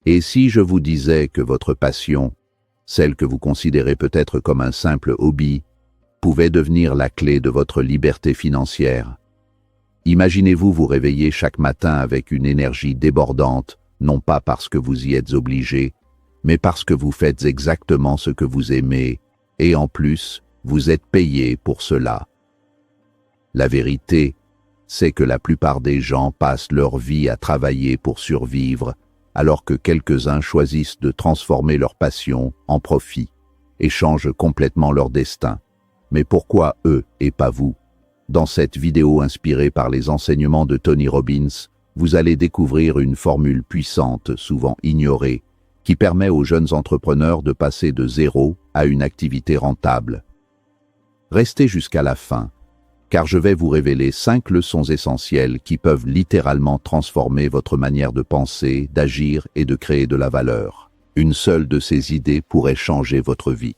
Et si je vous disais que votre passion, celle que vous considérez peut-être comme un simple hobby, pouvait devenir la clé de votre liberté financière? Imaginez-vous vous réveiller chaque matin avec une énergie débordante, non pas parce que vous y êtes obligé, mais parce que vous faites exactement ce que vous aimez, et en plus, vous êtes payé pour cela. La vérité, c'est que la plupart des gens passent leur vie à travailler pour survivre, alors que quelques-uns choisissent de transformer leur passion en profit et changent complètement leur destin. Mais pourquoi eux et pas vous? Dans cette vidéo inspirée par les enseignements de Tony Robbins, vous allez découvrir une formule puissante, souvent ignorée, qui permet aux jeunes entrepreneurs de passer de zéro à une activité rentable. Restez jusqu'à la fin, car je vais vous révéler 5 leçons essentielles qui peuvent littéralement transformer votre manière de penser, d'agir et de créer de la valeur. Une seule de ces idées pourrait changer votre vie.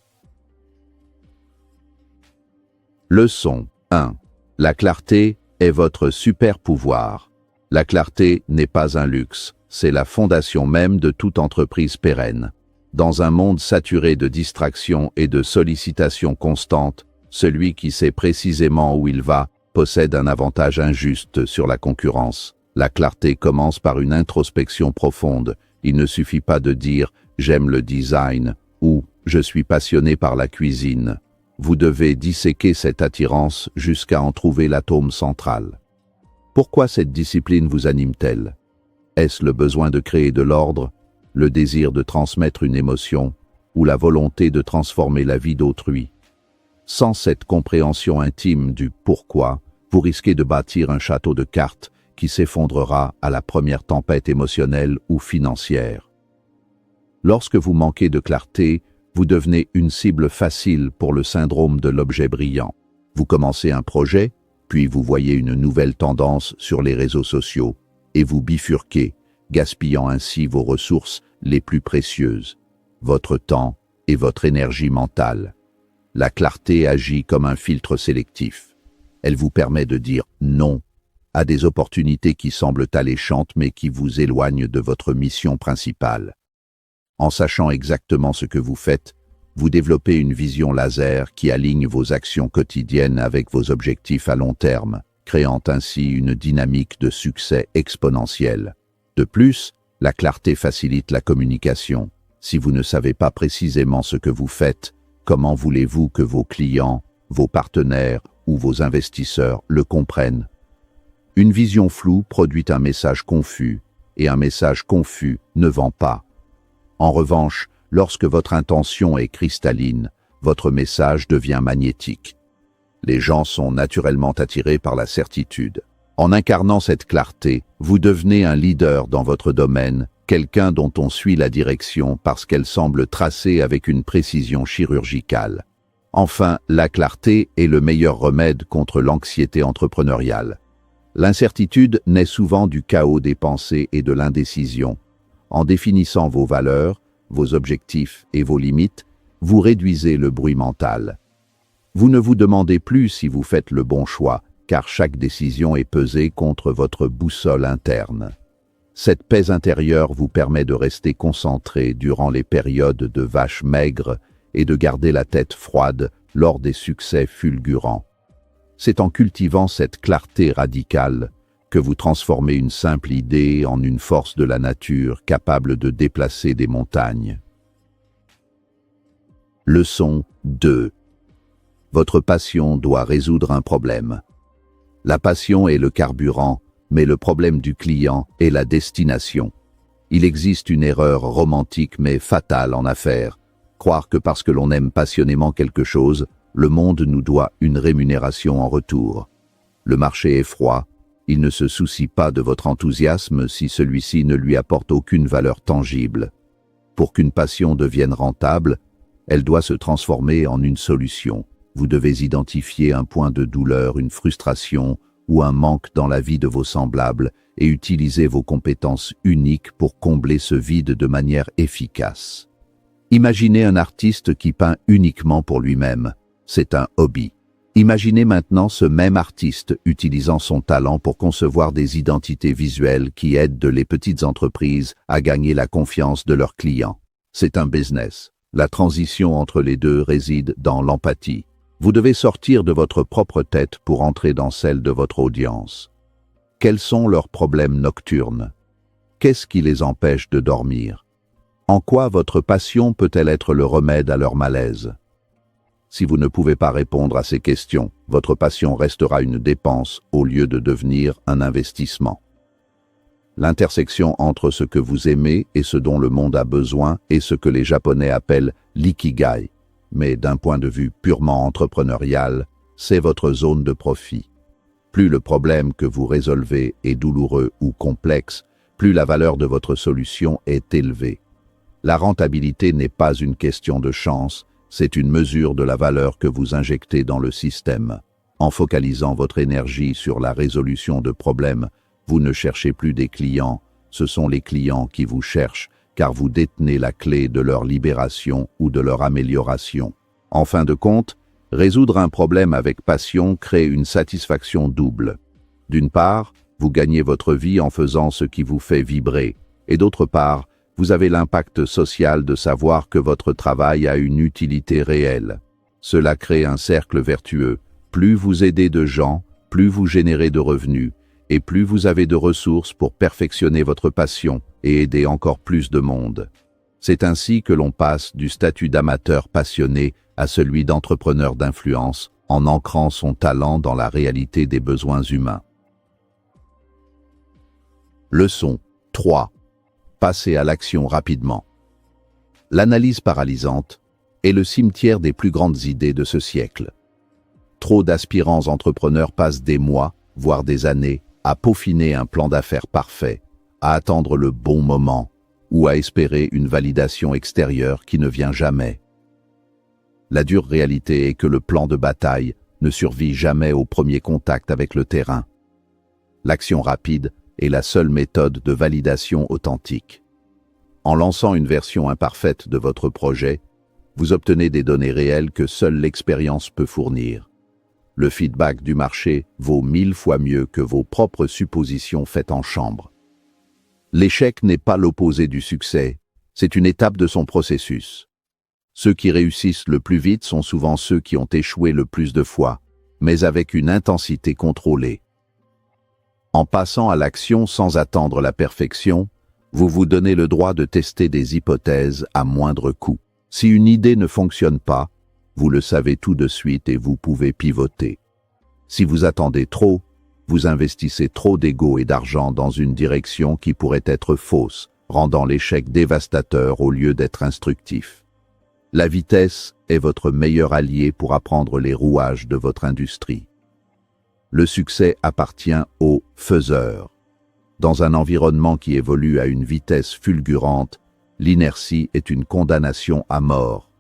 Leçon 1. La clarté est votre super pouvoir. La clarté n'est pas un luxe, c'est la fondation même de toute entreprise pérenne. Dans un monde saturé de distractions et de sollicitations constantes, celui qui sait précisément où il va possède un avantage injuste sur la concurrence. La clarté commence par une introspection profonde. Il ne suffit pas de dire « j'aime le design » ou « je suis passionné par la cuisine ». Vous devez disséquer cette attirance jusqu'à en trouver l'atome central. Pourquoi cette discipline vous anime-t-elle? Est-ce le besoin de créer de l'ordre, le désir de transmettre une émotion ou la volonté de transformer la vie d'autrui? Sans cette compréhension intime du pourquoi, vous risquez de bâtir un château de cartes qui s'effondrera à la première tempête émotionnelle ou financière. Lorsque vous manquez de clarté, vous devenez une cible facile pour le syndrome de l'objet brillant. Vous commencez un projet, puis vous voyez une nouvelle tendance sur les réseaux sociaux, et vous bifurquez, gaspillant ainsi vos ressources les plus précieuses, votre temps et votre énergie mentale. La clarté agit comme un filtre sélectif. Elle vous permet de dire non à des opportunités qui semblent alléchantes mais qui vous éloignent de votre mission principale. En sachant exactement ce que vous faites, vous développez une vision laser qui aligne vos actions quotidiennes avec vos objectifs à long terme, créant ainsi une dynamique de succès exponentielle. De plus, la clarté facilite la communication. Si vous ne savez pas précisément ce que vous faites, comment voulez-vous que vos clients, vos partenaires ou vos investisseurs le comprennent? Une vision floue produit un message confus, et un message confus ne vend pas. En revanche, lorsque votre intention est cristalline, votre message devient magnétique. Les gens sont naturellement attirés par la certitude. En incarnant cette clarté, vous devenez un leader dans votre domaine, quelqu'un dont on suit la direction parce qu'elle semble tracée avec une précision chirurgicale. Enfin, la clarté est le meilleur remède contre l'anxiété entrepreneuriale. L'incertitude naît souvent du chaos des pensées et de l'indécision. En définissant vos valeurs, vos objectifs et vos limites, vous réduisez le bruit mental. Vous ne vous demandez plus si vous faites le bon choix, car chaque décision est pesée contre votre boussole interne. Cette paix intérieure vous permet de rester concentré durant les périodes de vaches maigres et de garder la tête froide lors des succès fulgurants. C'est en cultivant cette clarté radicale que vous transformez une simple idée en une force de la nature capable de déplacer des montagnes. Leçon 2. Votre passion doit résoudre un problème. La passion est le carburant, mais le problème du client est la destination. Il existe une erreur romantique mais fatale en affaires, croire que parce que l'on aime passionnément quelque chose, le monde nous doit une rémunération en retour. Le marché est froid, il ne se soucie pas de votre enthousiasme si celui-ci ne lui apporte aucune valeur tangible. Pour qu'une passion devienne rentable, elle doit se transformer en une solution. Vous devez identifier un point de douleur, une frustration ou un manque dans la vie de vos semblables et utiliser vos compétences uniques pour combler ce vide de manière efficace. Imaginez un artiste qui peint uniquement pour lui-même. C'est un hobby. Imaginez maintenant ce même artiste utilisant son talent pour concevoir des identités visuelles qui aident les petites entreprises à gagner la confiance de leurs clients. C'est un business. La transition entre les deux réside dans l'empathie. Vous devez sortir de votre propre tête pour entrer dans celle de votre audience. Quels sont leurs problèmes nocturnes? Qu'est-ce qui les empêche de dormir? En quoi votre passion peut-elle être le remède à leur malaise? Si vous ne pouvez pas répondre à ces questions, votre passion restera une dépense au lieu de devenir un investissement. L'intersection entre ce que vous aimez et ce dont le monde a besoin est ce que les Japonais appellent l'ikigai. Mais d'un point de vue purement entrepreneurial, c'est votre zone de profit. Plus le problème que vous résolvez est douloureux ou complexe, plus la valeur de votre solution est élevée. La rentabilité n'est pas une question de chance, c'est une mesure de la valeur que vous injectez dans le système. En focalisant votre énergie sur la résolution de problèmes, vous ne cherchez plus des clients, ce sont les clients qui vous cherchent, car vous détenez la clé de leur libération ou de leur amélioration. En fin de compte, résoudre un problème avec passion crée une satisfaction double. D'une part, vous gagnez votre vie en faisant ce qui vous fait vibrer, et d'autre part, vous avez l'impact social de savoir que votre travail a une utilité réelle. Cela crée un cercle vertueux. Plus vous aidez de gens, plus vous générez de revenus, et plus vous avez de ressources pour perfectionner votre passion et aider encore plus de monde. C'est ainsi que l'on passe du statut d'amateur passionné à celui d'entrepreneur d'influence, en ancrant son talent dans la réalité des besoins humains. Leçon 3. Passez à l'action rapidement. L'analyse paralysante est le cimetière des plus grandes idées de ce siècle. Trop d'aspirants entrepreneurs passent des mois, voire des années, à peaufiner un plan d'affaires parfait, à attendre le bon moment ou à espérer une validation extérieure qui ne vient jamais. La dure réalité est que le plan de bataille ne survit jamais au premier contact avec le terrain. L'action rapide est la seule méthode de validation authentique. En lançant une version imparfaite de votre projet, vous obtenez des données réelles que seule l'expérience peut fournir. Le feedback du marché vaut 1000 fois mieux que vos propres suppositions faites en chambre. L'échec n'est pas l'opposé du succès, c'est une étape de son processus. Ceux qui réussissent le plus vite sont souvent ceux qui ont échoué le plus de fois, mais avec une intensité contrôlée. En passant à l'action sans attendre la perfection, vous vous donnez le droit de tester des hypothèses à moindre coût. Si une idée ne fonctionne pas, vous le savez tout de suite et vous pouvez pivoter. Si vous attendez trop, vous investissez trop d'ego et d'argent dans une direction qui pourrait être fausse, rendant l'échec dévastateur au lieu d'être instructif. La vitesse est votre meilleur allié pour apprendre les rouages de votre industrie. Le succès appartient aux faiseurs. Dans un environnement qui évolue à une vitesse fulgurante, l'inertie est une condamnation à mort.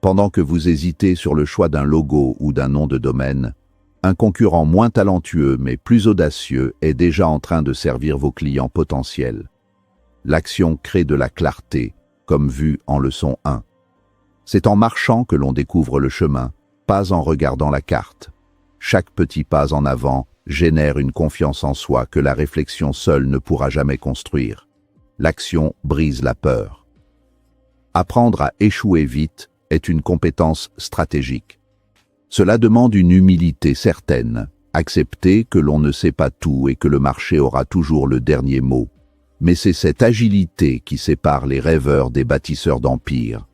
Pendant que vous hésitez sur le choix d'un logo ou d'un nom de domaine, un concurrent moins talentueux mais plus audacieux est déjà en train de servir vos clients potentiels. L'action crée de la clarté, comme vu en leçon 1. C'est en marchant que l'on découvre le chemin, pas en regardant la carte. Chaque petit pas en avant génère une confiance en soi que la réflexion seule ne pourra jamais construire. L'action brise la peur. Apprendre à échouer vite est une compétence stratégique. Cela demande une humilité certaine, accepter que l'on ne sait pas tout et que le marché aura toujours le dernier mot. Mais c'est cette agilité qui sépare les rêveurs des bâtisseurs d'empires.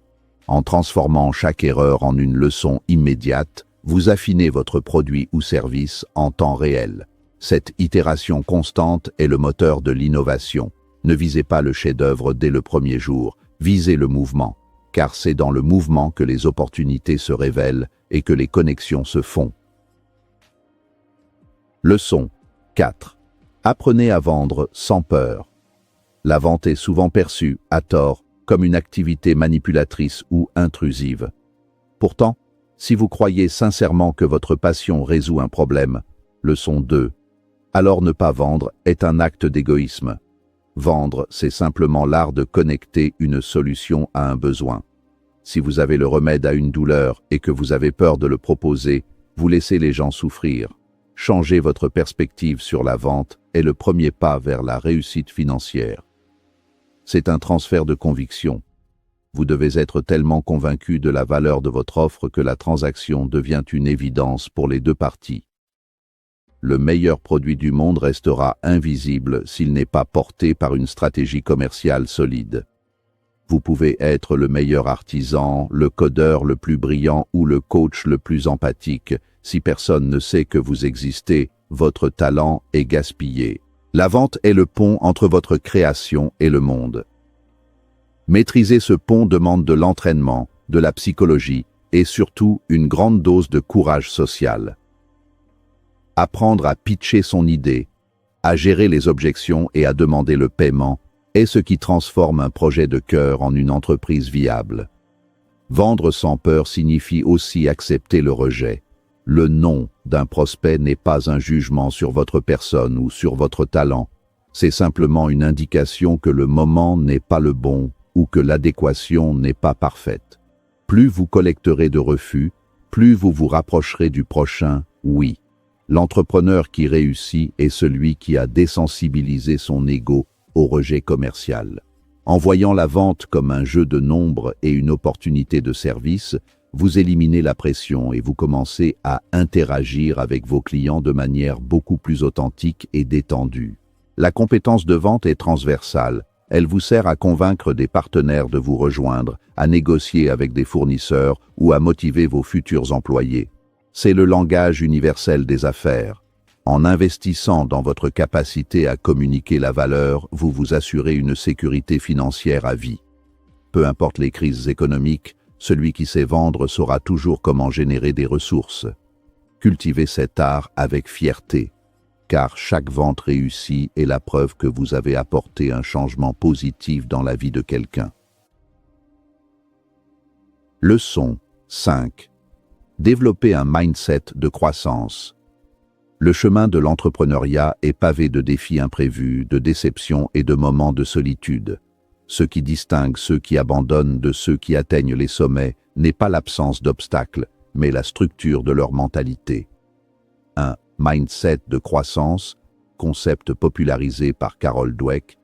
En transformant chaque erreur en une leçon immédiate, vous affinez votre produit ou service en temps réel. Cette itération constante est le moteur de l'innovation. Ne visez pas le chef-d'œuvre dès le premier jour, visez le mouvement, car c'est dans le mouvement que les opportunités se révèlent et que les connexions se font. Leçon 4. Apprenez à vendre sans peur. La vente est souvent perçue, à tort, comme une activité manipulatrice ou intrusive. Pourtant, si vous croyez sincèrement que votre passion résout un problème, leçon 2, alors ne pas vendre est un acte d'égoïsme. Vendre, c'est simplement l'art de connecter une solution à un besoin. Si vous avez le remède à une douleur et que vous avez peur de le proposer, Vous laissez les gens souffrir. Changer votre perspective sur la vente est le premier pas vers la réussite financière. C'est un transfert de conviction. Vous devez être tellement convaincu de la valeur de votre offre que la transaction devient une évidence pour les deux parties. Le meilleur produit du monde restera invisible s'il n'est pas porté par une stratégie commerciale solide. Vous pouvez être le meilleur artisan, le codeur le plus brillant ou le coach le plus empathique. Si personne ne sait que vous existez, votre talent est gaspillé. La vente est le pont entre votre création et le monde. Maîtriser ce pont demande de l'entraînement, de la psychologie et surtout une grande dose de courage social. Apprendre à pitcher son idée, à gérer les objections et à demander le paiement est ce qui transforme un projet de cœur en une entreprise viable. Vendre sans peur signifie aussi accepter le rejet. Le non d'un prospect n'est pas un jugement sur votre personne ou sur votre talent. C'est simplement une indication que le moment n'est pas le bon ou que l'adéquation n'est pas parfaite. Plus vous collecterez de refus, plus vous vous rapprocherez du prochain « oui ». L'entrepreneur qui réussit est celui qui a désensibilisé son ego au rejet commercial. En voyant la vente comme un jeu de nombres et une opportunité de service, vous éliminez la pression et vous commencez à interagir avec vos clients de manière beaucoup plus authentique et détendue. La compétence de vente est transversale. Elle vous sert à convaincre des partenaires de vous rejoindre, à négocier avec des fournisseurs ou à motiver vos futurs employés. C'est le langage universel des affaires. En investissant dans votre capacité à communiquer la valeur, vous vous assurez une sécurité financière à vie. Peu importe les crises économiques, celui qui sait vendre saura toujours comment générer des ressources. Cultivez cet art avec fierté, car chaque vente réussie est la preuve que vous avez apporté un changement positif dans la vie de quelqu'un. Leçon 5. Développer un mindset de croissance. Le chemin de l'entrepreneuriat est pavé de défis imprévus, de déceptions et de moments de solitude. Ce qui distingue ceux qui abandonnent de ceux qui atteignent les sommets n'est pas l'absence d'obstacles, mais la structure de leur mentalité. Un mindset de croissance, concept popularisé par Carol Dweck,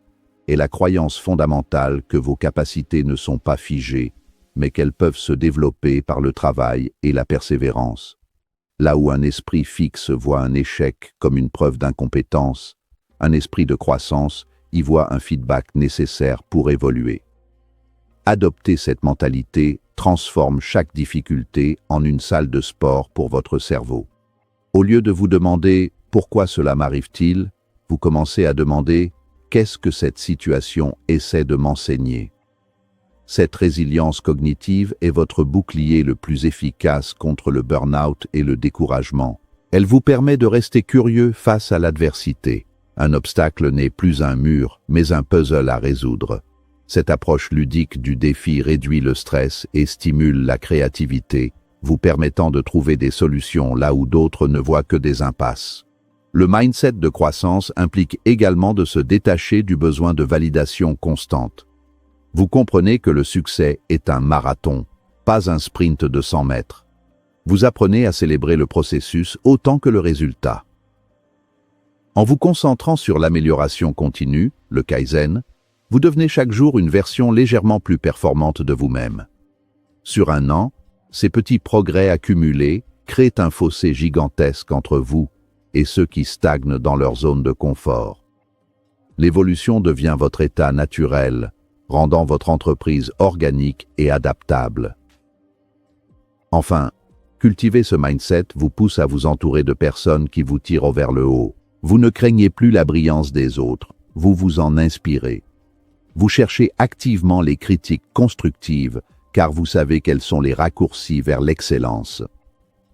est la croyance fondamentale que vos capacités ne sont pas figées, mais qu'elles peuvent se développer par le travail et la persévérance. Là où un esprit fixe voit un échec comme une preuve d'incompétence, un esprit de croissance y voit un feedback nécessaire pour évoluer. Adopter cette mentalité transforme chaque difficulté en une salle de sport pour votre cerveau. Au lieu de vous demander « Pourquoi cela m'arrive-t-il ?», vous commencez à demander « Qu'est-ce que cette situation essaie de m'enseigner ?» Cette résilience cognitive est votre bouclier le plus efficace contre le burn-out et le découragement. Elle vous permet de rester curieux face à l'adversité. Un obstacle n'est plus un mur, mais un puzzle à résoudre. Cette approche ludique du défi réduit le stress et stimule la créativité, vous permettant de trouver des solutions là où d'autres ne voient que des impasses. Le mindset de croissance implique également de se détacher du besoin de validation constante. Vous comprenez que le succès est un marathon, pas un sprint de 100 mètres. Vous apprenez à célébrer le processus autant que le résultat. En vous concentrant sur l'amélioration continue, le Kaizen, vous devenez chaque jour une version légèrement plus performante de vous-même. Sur un an, ces petits progrès accumulés créent un fossé gigantesque entre vous et ceux qui stagnent dans leur zone de confort. L'évolution devient votre état naturel, rendant votre entreprise organique et adaptable. Enfin, cultiver ce mindset vous pousse à vous entourer de personnes qui vous tirent vers le haut. Vous ne craignez plus la brillance des autres, vous vous en inspirez. Vous cherchez activement les critiques constructives, car vous savez quels sont les raccourcis vers l'excellence.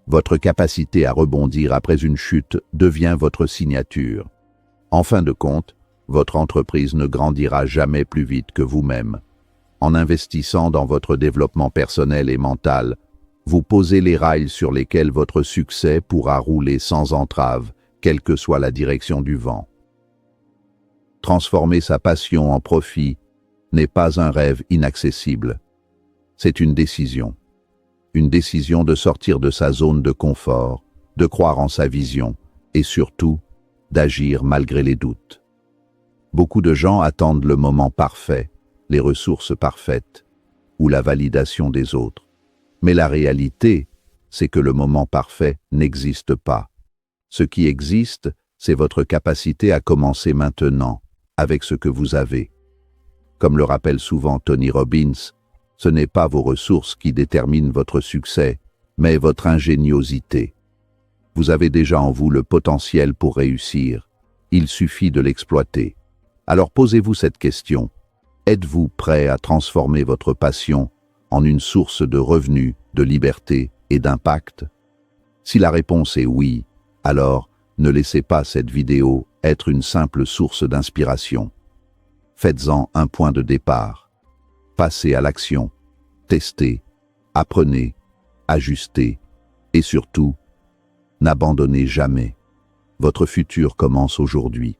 Votre capacité à rebondir après une chute devient votre signature. En fin de compte, votre entreprise ne grandira jamais plus vite que vous-même. En investissant dans votre développement personnel et mental, vous posez les rails sur lesquels votre succès pourra rouler sans entrave, quelle que soit la direction du vent. Transformer sa passion en profit n'est pas un rêve inaccessible. C'est une décision. Une décision de sortir de sa zone de confort, de croire en sa vision et surtout d'agir malgré les doutes. Beaucoup de gens attendent le moment parfait, les ressources parfaites ou la validation des autres. Mais la réalité, c'est que le moment parfait n'existe pas. Ce qui existe, c'est votre capacité à commencer maintenant, avec ce que vous avez. Comme le rappelle souvent Tony Robbins, ce n'est pas vos ressources qui déterminent votre succès, mais votre ingéniosité. Vous avez déjà en vous le potentiel pour réussir. Il suffit de l'exploiter. Alors posez-vous cette question. Êtes-vous prêt à transformer votre passion en une source de revenus, de liberté et d'impact? Si la réponse est oui, alors ne laissez pas cette vidéo être une simple source d'inspiration. Faites-en un point de départ. Passez à l'action. Testez, apprenez, ajustez et surtout, n'abandonnez jamais. Votre futur commence aujourd'hui.